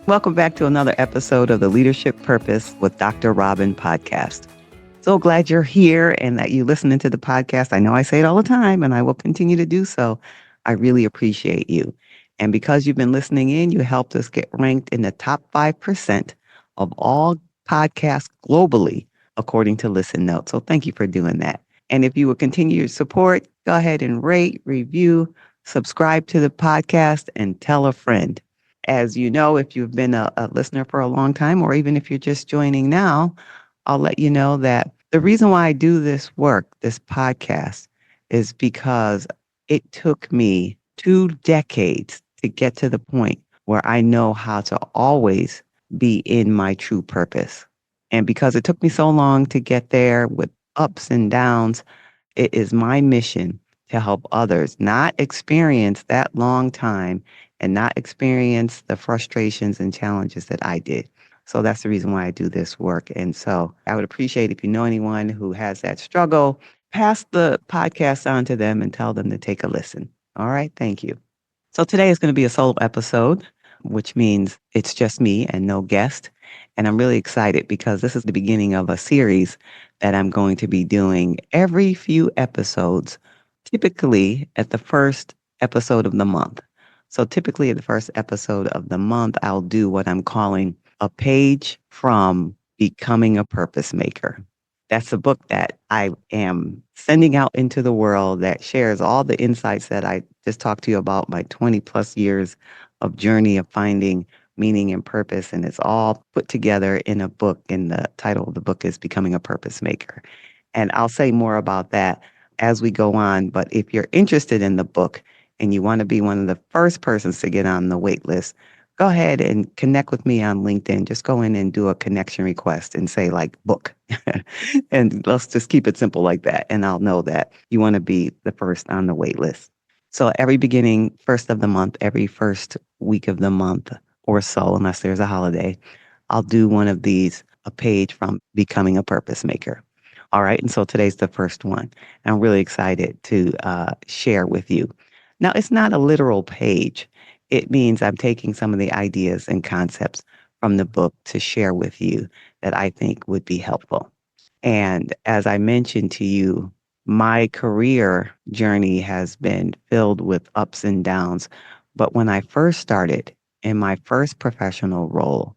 Welcome back to another episode of the Leadership Purpose with Dr. Robin podcast. So glad you're here and that you listen into the podcast. I know I say it all the time and I will continue to do so. I really appreciate you. And because you've been listening in, you helped us get ranked in the top 5% of all podcasts globally, according to Listen Notes. So thank you for doing that. And if you will continue your support, go ahead and rate, review, subscribe to the podcast, and tell a friend. As you know, if you've been a listener for a long time, or even if you're just joining now, I'll let you know that the reason why I do this work, this podcast, is because it took me 2 decades to get to the point where I know how to always be in my true purpose. And because it took me so long to get there with ups and downs, it is my mission to help others not experience that long time and not experience the frustrations and challenges that I did. So that's the reason why I do this work. And so I would appreciate if you know anyone who has that struggle, pass the podcast on to them and tell them to take a listen. All right. Thank you. So today is going to be a solo episode, which means it's just me and no guest. And I'm really excited because this is the beginning of a series that I'm going to be doing every few episodes, typically at the first episode of the month. So typically at the first episode of the month, I'll do what I'm calling a page from Becoming a Purpose Maker. That's a book that I am sending out into the world that shares all the insights that I just talked to you about, my 20 plus years of journey of finding meaning and purpose. And it's all put together in a book. And the title of the book is Becoming a Purpose Maker. And I'll say more about that as we go on. But if you're interested in the book and you want to be one of the first persons to get on the wait list, go ahead and connect with me on LinkedIn. Just go in and do a connection request and say like book. And let's just keep it simple like that. And I'll know that you want to be the first on the wait list. So every beginning, first of the month, every first week of the month or so, unless there's a holiday, I'll do one of these, a page from Becoming a Purpose Maker. All right. And so today's the first one. And I'm really excited to share with you. Now, it's not a literal page. It means I'm taking some of the ideas and concepts from the book to share with you that I think would be helpful. And as I mentioned to you, my career journey has been filled with ups and downs. But when I first started in my first professional role,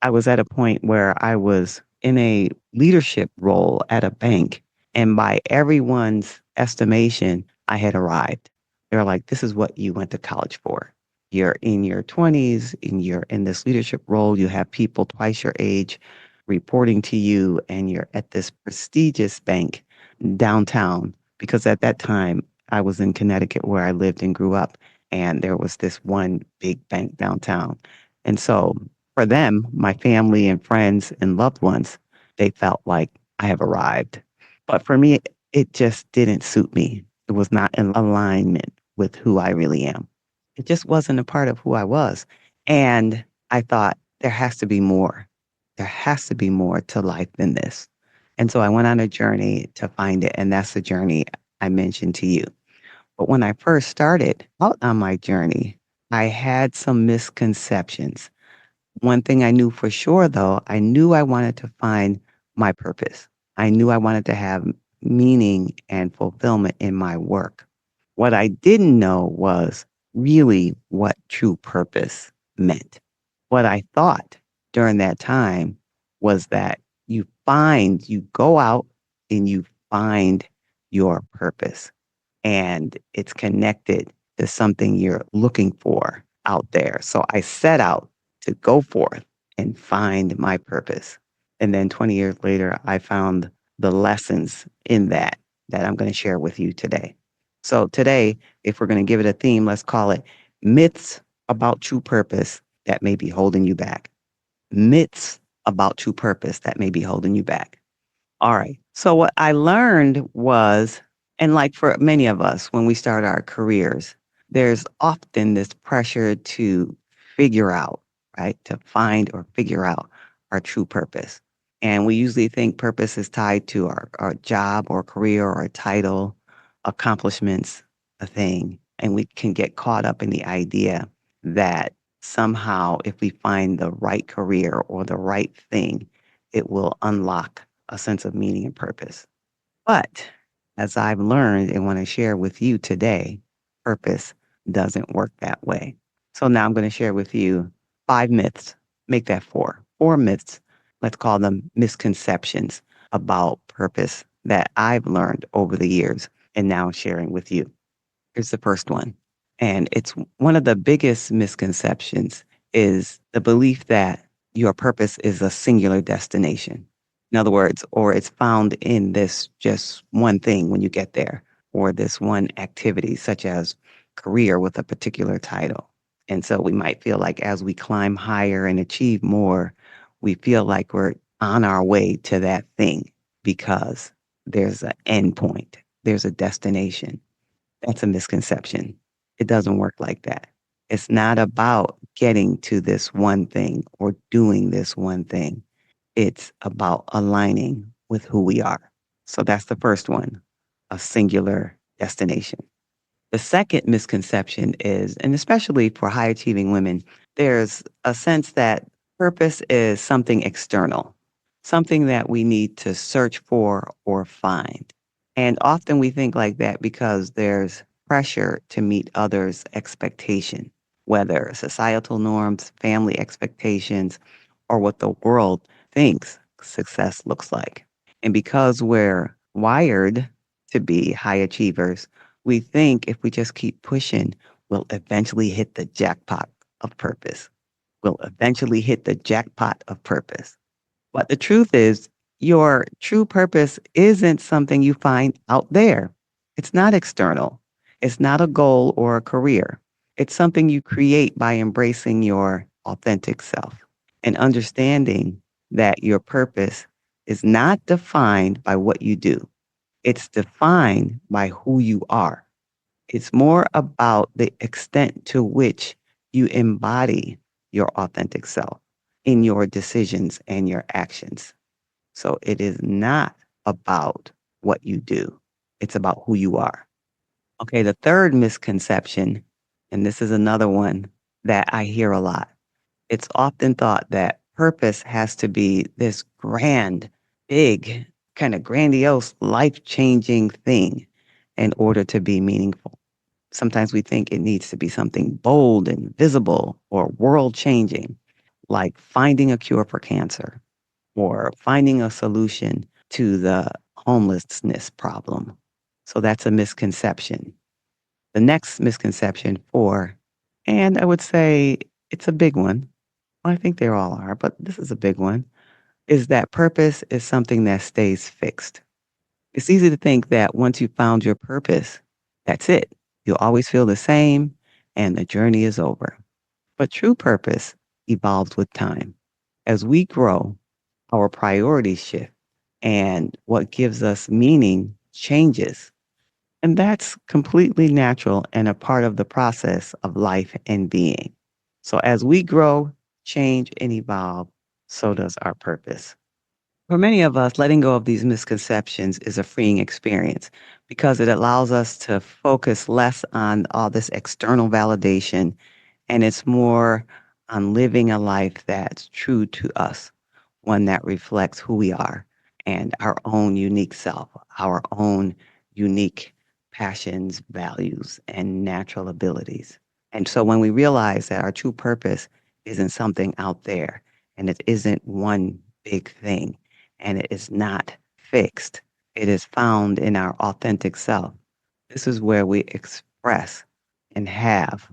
I was at a point where I was in a leadership role at a bank. And by everyone's estimation, I had arrived. They're like, this is what you went to college for. You're in your 20s, and you're in this leadership role. You have people twice your age reporting to you, and you're at this prestigious bank downtown. Because at that time, I was in Connecticut where I lived and grew up, and there was this one big bank downtown. And so for them, my family and friends and loved ones, they felt like I have arrived. But for me, it just didn't suit me. It was not in alignment with who I really am. It just wasn't a part of who I was. And I thought, there has to be more. There has to be more to life than this. And so I went on a journey to find it. And that's the journey I mentioned to you. But when I first started out on my journey, I had some misconceptions. One thing I knew for sure, though, I knew I wanted to find my purpose. I knew I wanted to have meaning and fulfillment in my work. What I didn't know was really what true purpose meant. What I thought during that time was that you go out and you find your purpose, and it's connected to something you're looking for out there. So I set out to go forth and find my purpose. And then 20 years later, I found the lessons in that I'm going to share with you today. So today, if we're going to give it a theme, let's call it myths about true purpose that may be holding you back. Myths about true purpose that may be holding you back. All right. So what I learned was, and like for many of us, when we start our careers, there's often this pressure to figure out, right? To find or figure out our true purpose. And we usually think purpose is tied to our job or career or a title, accomplishments, a thing. And we can get caught up in the idea that somehow, if we find the right career or the right thing, it will unlock a sense of meaning and purpose. But as I've learned and want to share with you today, purpose doesn't work that way. So now I'm going to share with you 5 myths. Make that four. 4 myths. Let's call them misconceptions about purpose that I've learned over the years and now sharing with you. Here's the first one. And it's one of the biggest misconceptions is the belief that your purpose is a singular destination. In other words, or it's found in this just one thing when you get there, or this one activity, such as career with a particular title. And so we might feel like as we climb higher and achieve more, we feel like we're on our way to that thing because there's an end point, there's a destination. That's a misconception. It doesn't work like that. It's not about getting to this one thing or doing this one thing. It's about aligning with who we are. So that's the first one, a singular destination. The second misconception is, and especially for high achieving women, there's a sense that purpose is something external, something that we need to search for or find. And often we think like that because there's pressure to meet others' expectation, whether societal norms, family expectations, or what the world thinks success looks like. And because we're wired to be high achievers, we think if we just keep pushing, we'll eventually hit the jackpot of purpose. We'll eventually hit the jackpot of purpose. But the truth is, your true purpose isn't something you find out there. It's not external. It's not a goal or a career. It's something you create by embracing your authentic self and understanding that your purpose is not defined by what you do. It's defined by who you are. It's more about the extent to which you embody your authentic self in your decisions and your actions. So it is not about what you do. It's about who you are. Okay, the third misconception, and this is another one that I hear a lot. It's often thought that purpose has to be this grand, big, kind of grandiose, life-changing thing in order to be meaningful. Sometimes we think it needs to be something bold and visible or world-changing, like finding a cure for cancer or finding a solution to the homelessness problem. So that's a misconception. The next misconception for, and I would say it's a big one. Well, I think they all are, but this is a big one, is that purpose is something that stays fixed. It's easy to think that once you found your purpose, that's it. You'll always feel the same and the journey is over. But true purpose evolves with time. As we grow, our priorities shift and what gives us meaning changes. And that's completely natural and a part of the process of life and being. So as we grow, change, and evolve, so does our purpose. For many of us, letting go of these misconceptions is a freeing experience because it allows us to focus less on all this external validation and it's more on living a life that's true to us, one that reflects who we are and our own unique self, our own unique passions, values, and natural abilities. And so when we realize that our true purpose isn't something out there and it isn't one big thing and it is not fixed, it is found in our authentic self. This is where we express and have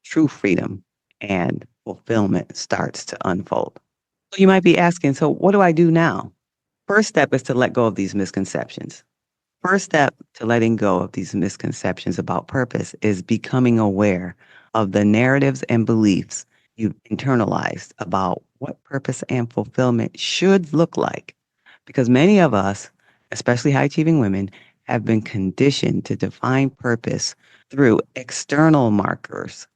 true freedom and fulfillment starts to unfold. So you might be asking, so what do I do now? First step is to let go of these misconceptions. First step to letting go of these misconceptions about purpose is becoming aware of the narratives and beliefs you've internalized about what purpose and fulfillment should look like. Because many of us, especially high achieving women, have been conditioned to define purpose through external markers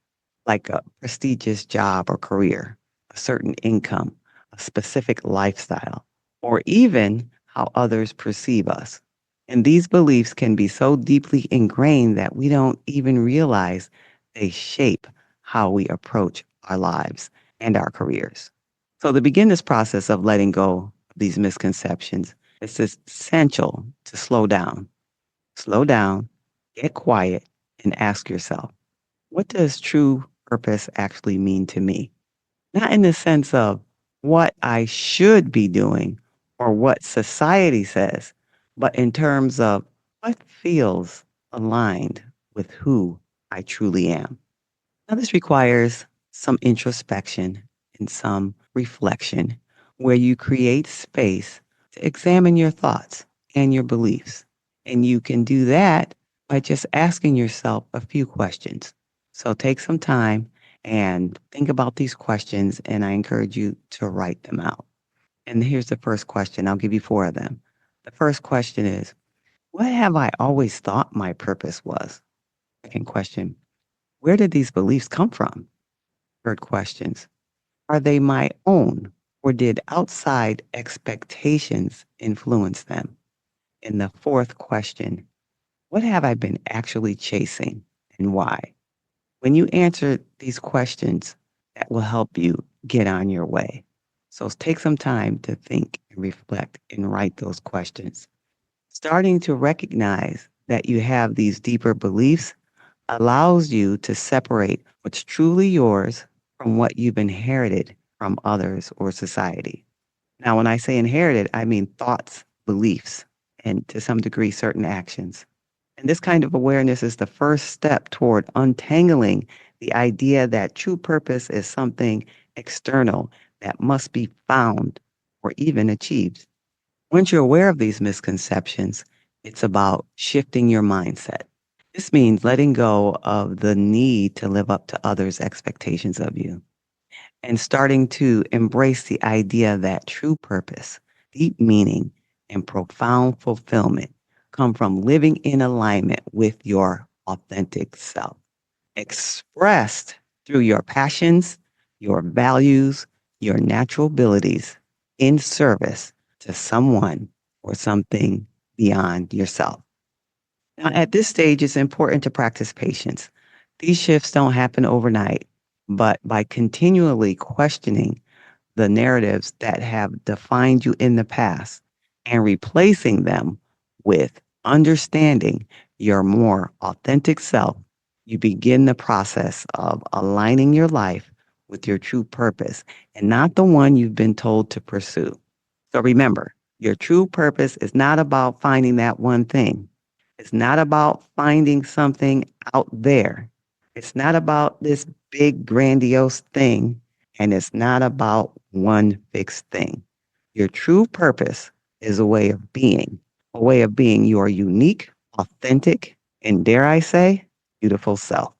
like a prestigious job or career, a certain income, a specific lifestyle, or even how others perceive us. And these beliefs can be so deeply ingrained that we don't even realize they shape how we approach our lives and our careers. So to begin this process of letting go of these misconceptions, it's essential to slow down, get quiet, and ask yourself, what does true purpose actually mean to me? Not in the sense of what I should be doing or what society says, but in terms of what feels aligned with who I truly am. Now, this requires some introspection and some reflection where you create space to examine your thoughts and your beliefs. And you can do that by just asking yourself a few questions. So take some time and think about these questions, and I encourage you to write them out. And here's the first question. I'll give you four of them. The first question is, what have I always thought my purpose was? Second question, where did these beliefs come from? Third questions, are they my own or did outside expectations influence them? And the fourth question, what have I been actually chasing and why? When you answer these questions, that will help you get on your way. So take some time to think and reflect and write those questions. Starting to recognize that you have these deeper beliefs allows you to separate what's truly yours from what you've inherited from others or society. Now, when I say inherited, I mean thoughts, beliefs, and to some degree, certain actions. And this kind of awareness is the first step toward untangling the idea that true purpose is something external that must be found or even achieved. Once you're aware of these misconceptions, it's about shifting your mindset. This means letting go of the need to live up to others' expectations of you and starting to embrace the idea that true purpose, deep meaning, and profound fulfillment come from living in alignment with your authentic self, expressed through your passions, your values, your natural abilities in service to someone or something beyond yourself. Now, at this stage, it's important to practice patience. These shifts don't happen overnight, but by continually questioning the narratives that have defined you in the past and replacing them with understanding your more authentic self, you begin the process of aligning your life with your true purpose and not the one you've been told to pursue. So remember, your true purpose is not about finding that one thing. It's not about finding something out there. It's not about this big, grandiose thing. And it's not about one fixed thing. Your true purpose is a way of being your unique, authentic, and dare I say, beautiful self.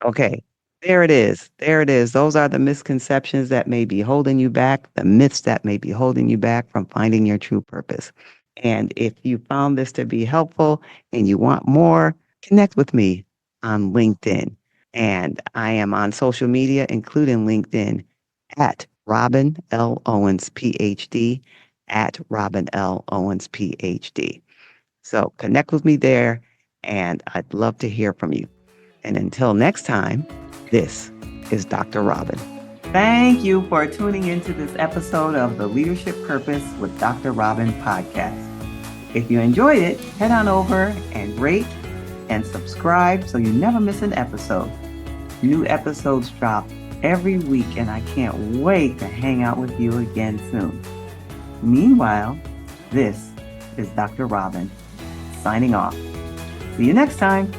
Okay, there it is. There it is. Those are the misconceptions that may be holding you back, the myths that may be holding you back from finding your true purpose. And if you found this to be helpful and you want more, connect with me on LinkedIn. And I am on social media, including LinkedIn, at Robin L. Owens, PhD, at Robin L. Owens, PhD. So connect with me there, and I'd love to hear from you. And until next time, this is Dr. Robin. Thank you for tuning into this episode of the Leadership Purpose with Dr. Robin podcast. If you enjoyed it, head on over and rate and subscribe so you never miss an episode. New episodes drop every week, and I can't wait to hang out with you again soon. Meanwhile, this is Dr. Robin signing off. See you next time.